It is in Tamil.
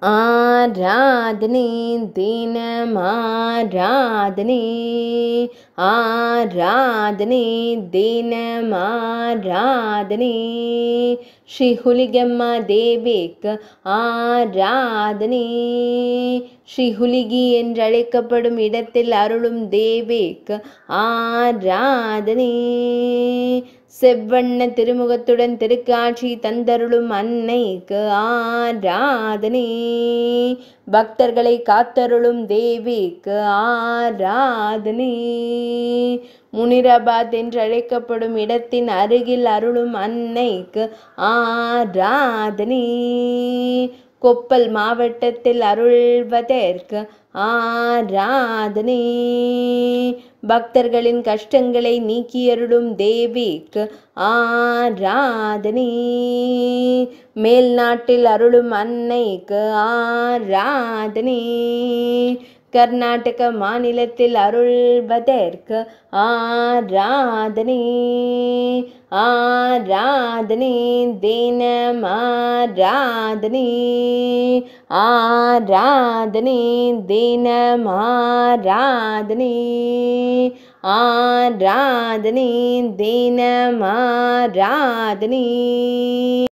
ஆராதனை தினம் ஆராதனை ஆராதனை தினம் ஆராதனை ஸ்ரீ ಹುಲಿಗೆಮ್ಮ தேவிக்கு ஆராதனை ஸ்ரீ ಹುಲಿಗಿ என்றழைக்கப்படும் இடத்தில் அருளும் தேவிக்கு ஆராதனை செவ்வண்ண திருமுகத்துடன் திருக்காட்சி தந்தருளும் அன்னைக்கு ஆராதனை பக்தர்களை காத்தருளும் தேவிக்கு ஆராதனை முனிராபாத் என்று அழைக்கப்படும் இடத்தின் அருகில் அருளும் அன்னைக்கு ஆராதனை கொப்பல் மாவட்டத்தில் அருள்வதற்கு ஆராதனை பக்தர்களின் கஷ்டங்களை நீக்கியருளும் தேவிக்கு ஆராதனை மேல் நாட்டில் அருளும் அன்னைக்கு ஆராதனை கர்நாடக மாநிலத்தில் அருள்வதற்கு ஆராதனை ஆராதனை தினம் ஆராதனை ஆராதனை தினம் ஆராதனை ஆராதனை தினம் ஆராதனை